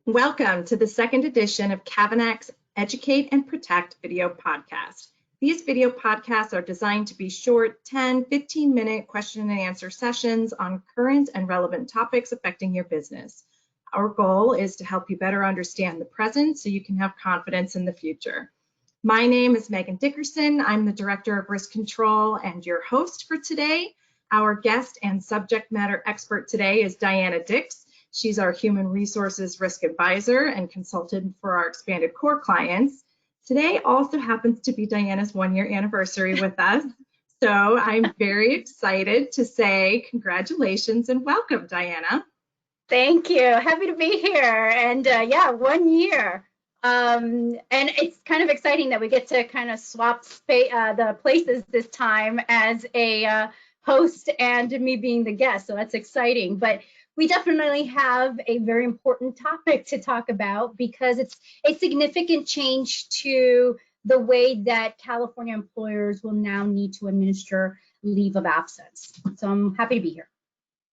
Welcome to the second edition of Kavanaugh's Educate and Protect video podcast. These video podcasts are designed to be short 10, 15-minute question and answer sessions on current and relevant topics affecting your business. Our goal is to help you better understand the present so you can have confidence in the future. My name is Megan Dickerson. I'm the Director of Risk Control and your host for today. Our guest and subject matter expert today is Diana Dix. She's our Human Resources Risk Advisor and consultant for our expanded core clients. Today also happens to be Diana's one-year anniversary with us. So I'm very excited to say congratulations and welcome, Diana. Thank you. Happy to be here. And yeah, 1 year. And it's kind of exciting that we get to kind of swap the places this time as a host and me being the guest. So that's exciting. But we definitely have a very important topic to talk about because it's a significant change to the way that California employers will now need to administer leave of absence. So I'm happy to be here.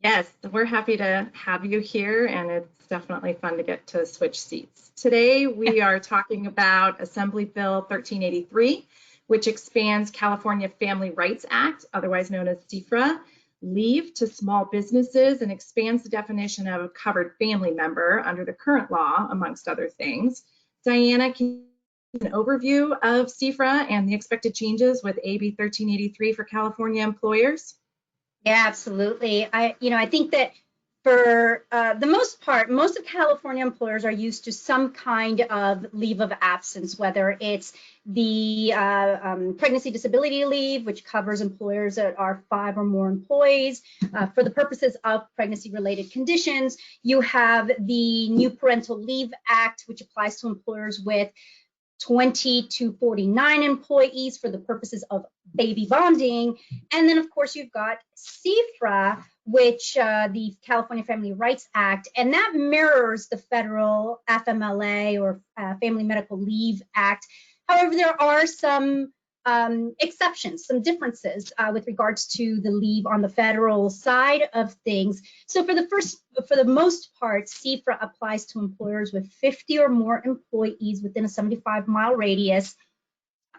Yes, we're happy to have you here, and it's definitely fun to get to switch seats. Today, we are talking about Assembly Bill 1383, which expands California Family Rights Act, otherwise known as CFRA, leave to small businesses and expands the definition of a covered family member under the current law, amongst other things. Diana, can you give an overview of CFRA and the expected changes with AB 1383 for California employers? Yeah, absolutely. I think that for the most part, most of California employers are used to some kind of leave of absence, whether it's the pregnancy disability leave, which covers employers that are 5 or more employees. For the purposes of pregnancy-related conditions, you have the New Parental Leave Act, which applies to employers with 20 to 49 employees for the purposes of baby bonding. And then, of course, you've got CFRA, which the California Family Rights Act, and that mirrors the federal FMLA or Family Medical Leave Act. However, there are some exceptions, some differences with regards to the leave on the federal side of things. So for the most part, CFRA applies to employers with 50 or more employees within a 75-mile radius.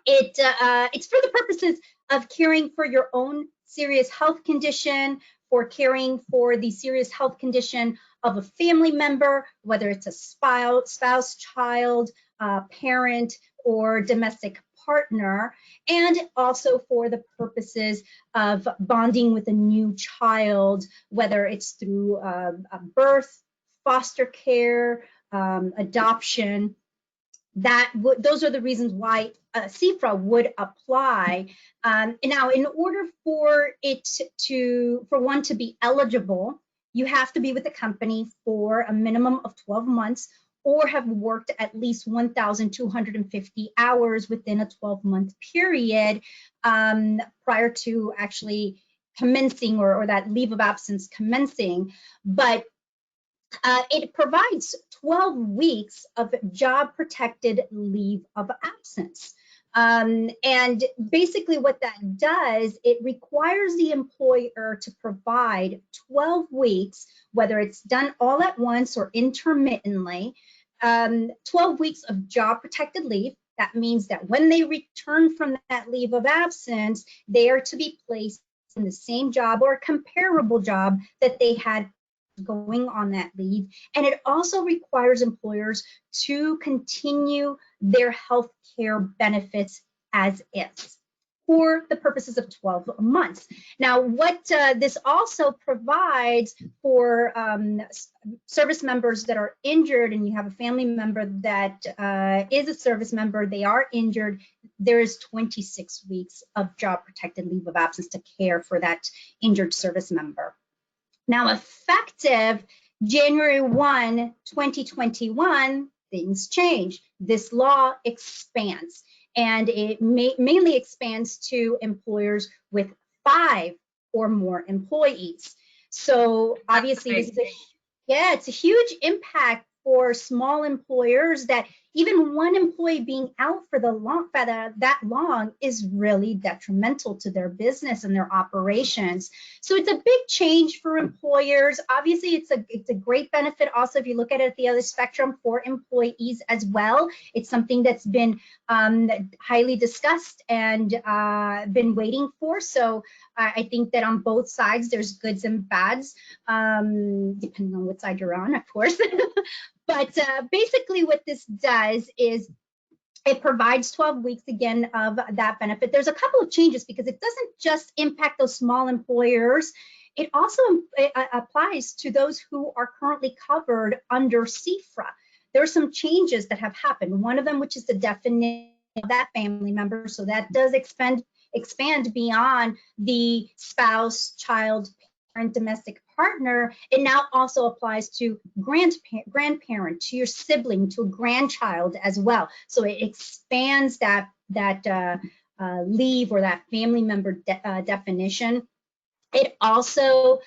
It's for the purposes of caring for your own serious health condition, for caring for the serious health condition of a family member, whether it's a spouse, child, parent, or domestic partner, and also for the purposes of bonding with a new child, whether it's through a birth, foster care, adoption. Those are the reasons why CFRA would apply. Now, in order for one to be eligible, you have to be with the company for a minimum of 12 months or have worked at least 1,250 hours within a 12-month period prior to actually commencing or that leave of absence commencing. But it provides 12 weeks of job-protected leave of absence. And basically what that does, it requires the employer to provide 12 weeks, whether it's done all at once or intermittently, 12 weeks of job-protected leave. That means that when they return from that leave of absence, they are to be placed in the same job or a comparable job that they had going on that leave. And it also requires employers to continue their health care benefits as is for the purposes of 12 months. Now, what this also provides for service members that are injured, and you have a family member that is a service member, they are injured, there is 26 weeks of job protected leave of absence to care for that injured service member. Now, effective January 1, 2021, things change. This law expands, and it mainly expands to employers with 5 or more employees. So obviously, it's a huge impact for small employers that, even one employee being out for that long is really detrimental to their business and their operations. So it's a big change for employers. Obviously, it's a great benefit also if you look at it at the other spectrum for employees as well. It's something that's been highly discussed and been waiting for. So I think that on both sides, there's goods and bads, depending on what side you're on, of course. But basically what this does is it provides 12 weeks again of that benefit. There's a couple of changes because it doesn't just impact those small employers. It also applies to those who are currently covered under CFRA. There are some changes that have happened. One of them, which is the definition of that family member. So that does expand beyond the spouse, child, parent, domestic partner. It now also applies to grandparent, to your sibling, to a grandchild as well. So it expands that leave or that family member definition. It also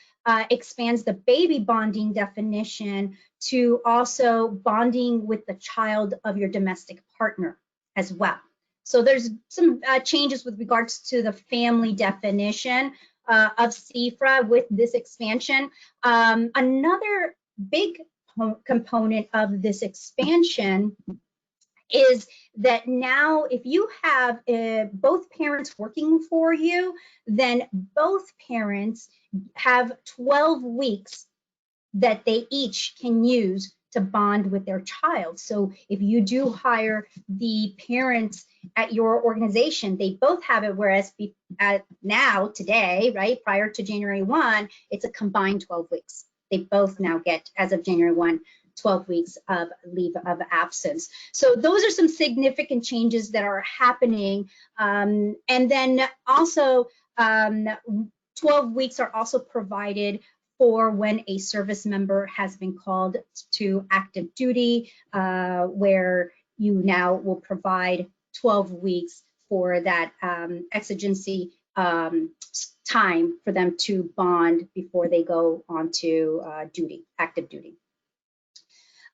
expands the baby bonding definition to also bonding with the child of your domestic partner as well. So there's some changes with regards to the family definition of CFRA with this expansion. Another big component of this expansion is that now if you have both parents working for you, then both parents have 12 weeks that they each can use to bond with their child. So if you do hire the parents at your organization, they both have it, whereas now, today, right, prior to January 1, it's a combined 12 weeks. They both now get, as of January 1, 12 weeks of leave of absence. So those are some significant changes that are happening. And then also 12 weeks are also provided for when a service member has been called to active duty, where you now will provide 12 weeks for that exigency time for them to bond before they go on to duty, active duty.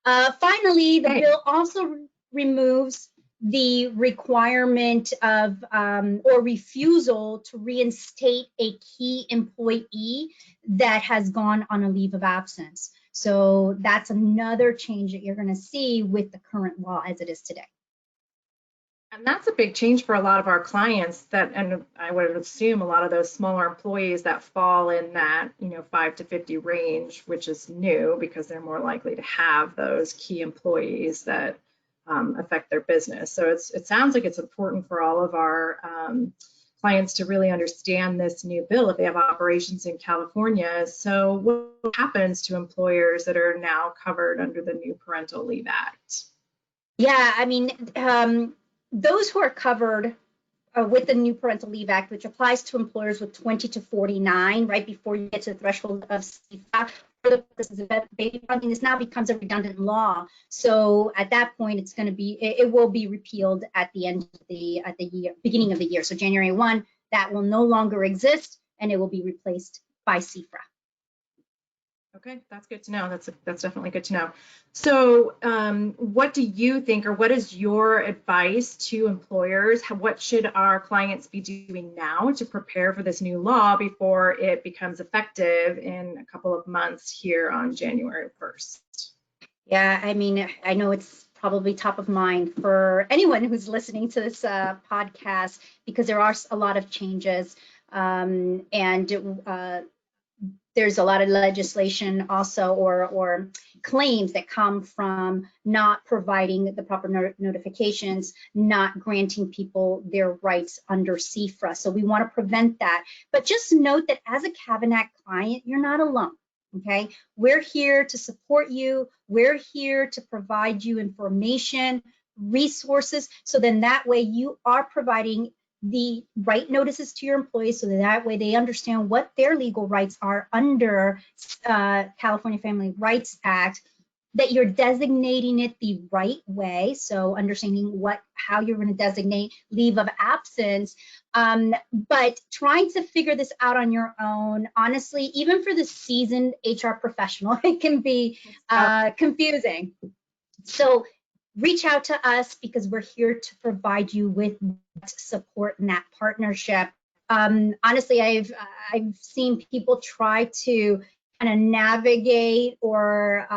Finally, the bill also removes the requirement of or refusal to reinstate a key employee that has gone on a leave of absence. So that's another change that you're going to see with the current law as it is today. And that's a big change for a lot of our clients that, and I would assume a lot of those smaller employees that fall in that, 5 to 50 range, which is new because they're more likely to have those key employees that affect their business. So it sounds like it's important for all of our clients to really understand this new bill if they have operations in California. So what happens to employers that are now covered under the new Parental Leave Act? Yeah, I mean, those who are covered with the new Parental Leave Act, which applies to employers with 20 to 49, right before you get to the threshold of CFRA, for the purposes of baby bonding, this now becomes a redundant law. So at that point, it's going to be, it will be repealed at the end of the year, beginning of the year. So January 1, that will no longer exist, and it will be replaced by CFRA. Okay, that's good to know. That's definitely good to know. So what do you think, or what is your advice to employers? What should our clients be doing now to prepare for this new law before it becomes effective in a couple of months here on January 1st? Yeah, I mean, I know it's probably top of mind for anyone who's listening to this podcast, because there are a lot of changes, and there's a lot of legislation also, or claims that come from not providing the proper notifications, not granting people their rights under CFRA. So we want to prevent that. But just note that as a Cavanac client, you're not alone. Okay, we're here to support you. We're here to provide you information, resources, so then that way you are providing the right notices to your employees, so that way they understand what their legal rights are under California Family Rights Act, that you're designating it the right way. So understanding how you're going to designate leave of absence, but trying to figure this out on your own, honestly, even for the seasoned HR professional, it can be confusing. So reach out to us because we're here to provide you with that support and that partnership. Honestly, I've seen people try to kind of navigate or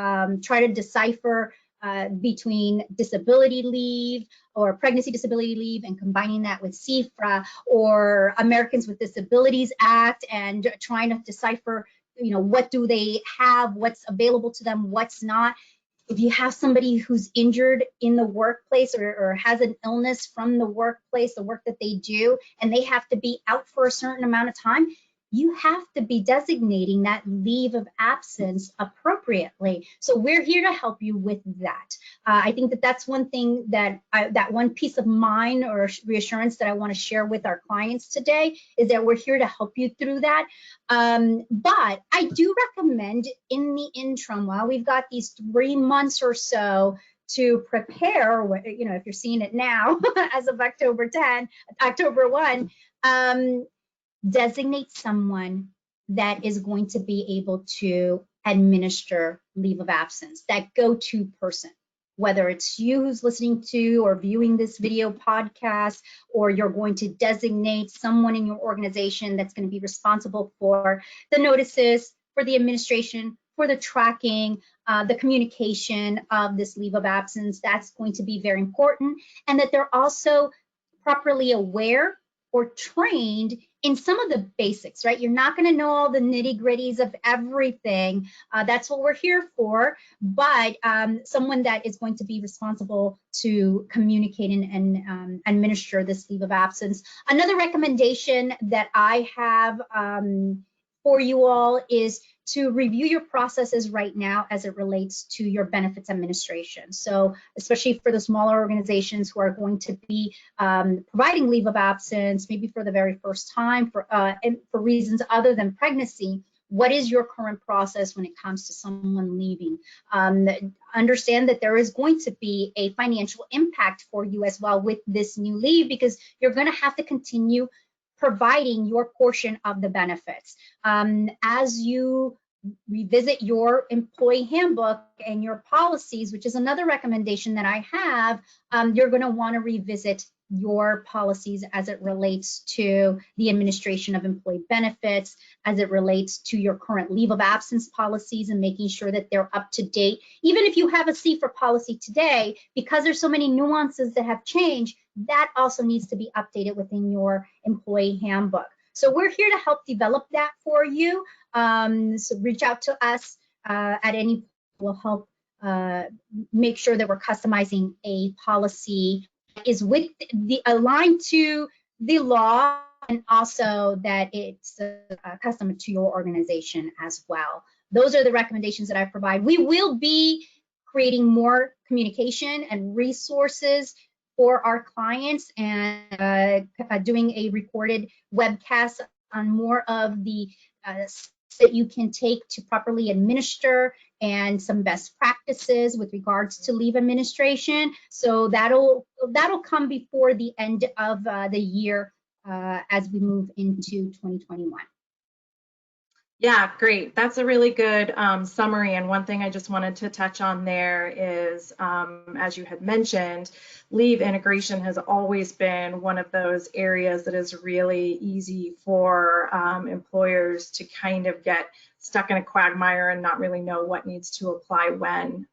try to decipher between disability leave or pregnancy disability leave and combining that with CFRA or Americans with Disabilities Act and trying to decipher, what do they have, what's available to them, what's not. If you have somebody who's injured in the workplace or has an illness from the workplace, the work that they do, and they have to be out for a certain amount of time, you have to be designating that leave of absence appropriately. So we're here to help you with that. I think that that's one thing that one piece of mind or reassurance that I want to share with our clients today is that we're here to help you through that. But I do recommend in the interim, while we've got these 3 months or so to prepare, if you're seeing it now as of October 1, designate someone that is going to be able to administer leave of absence, that go-to person, whether it's you who's listening to or viewing this video podcast, or you're going to designate someone in your organization that's going to be responsible for the notices, for the administration, for the tracking, the communication of this leave of absence. That's going to be very important, and that they're also properly aware or trained in some of the basics, right? You're not going to know all the nitty-gritties of everything. That's what we're here for. But someone that is going to be responsible to communicate and administer this leave of absence. Another recommendation that I have for you all is to review your processes right now as it relates to your benefits administration. So especially for the smaller organizations who are going to be providing leave of absence, maybe for the very first time and for reasons other than pregnancy, what is your current process when it comes to someone leaving? Understand that there is going to be a financial impact for you as well with this new leave, because you're going to have to continue providing your portion of the benefits. As you revisit your employee handbook and your policies, which is another recommendation that I have, you're going to want to revisit your policies as it relates to the administration of employee benefits, as it relates to your current leave of absence policies, and making sure that they're up to date. Even if you have a CFRA policy today, because there's so many nuances that have changed, that also needs to be updated within your employee handbook. So we're here to help develop that for you. So reach out to us at any point. We'll help make sure that we're customizing a policy that is aligned to the law, and also that it's custom to your organization as well. Those are the recommendations that I provide. We will be creating more communication and resources for our clients, and doing a recorded webcast on more of the that you can take to properly administer, and some best practices with regards to leave administration. So that'll come before the end of the year as we move into 2021. Yeah, great. That's a really good summary. And one thing I just wanted to touch on there is, as you had mentioned, leave integration has always been one of those areas that is really easy for employers to kind of get stuck in a quagmire and not really know what needs to apply when.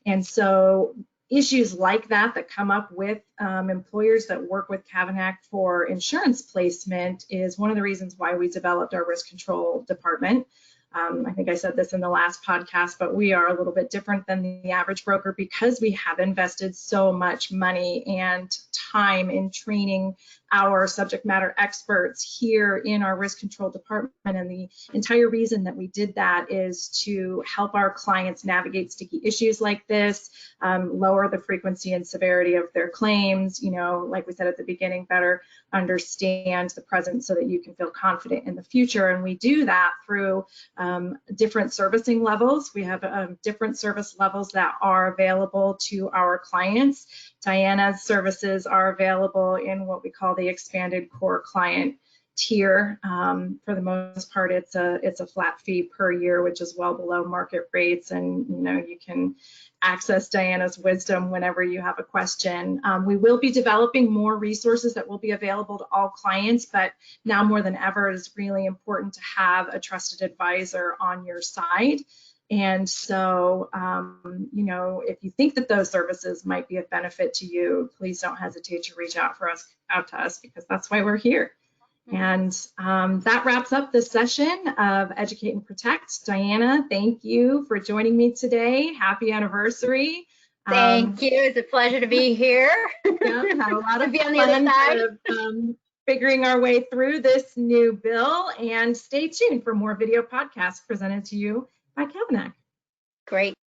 And so issues like that come up with employers that work with Kavanaugh for insurance placement is one of the reasons why we developed our risk control department. I think I said this in the last podcast, but we are a little bit different than the average broker because we have invested so much money and time in training our subject matter experts here in our risk control department. And the entire reason that we did that is to help our clients navigate sticky issues like this, lower the frequency and severity of their claims, like we said at the beginning, better understand the present so that you can feel confident in the future. And we do that through different servicing levels. We have different service levels that are available to our clients. Diana's services are available in what we call the expanded core client tier. For the most part, it's a flat fee per year, which is well below market rates, and you can access Diana's wisdom whenever you have a question. We will be developing more resources that will be available to all clients, but now more than ever, it is really important to have a trusted advisor on your side. And so, if you think that those services might be of benefit to you, please don't hesitate to reach out to us, because that's why we're here. And that wraps up this session of Educate and Protect. Diana, thank you for joining me today. Happy anniversary. Thank you. It's a pleasure to be here. Yeah, had a lot of be on the other side. Of, figuring our way through this new bill. And stay tuned for more video podcasts presented to you by Kavanaugh. Great.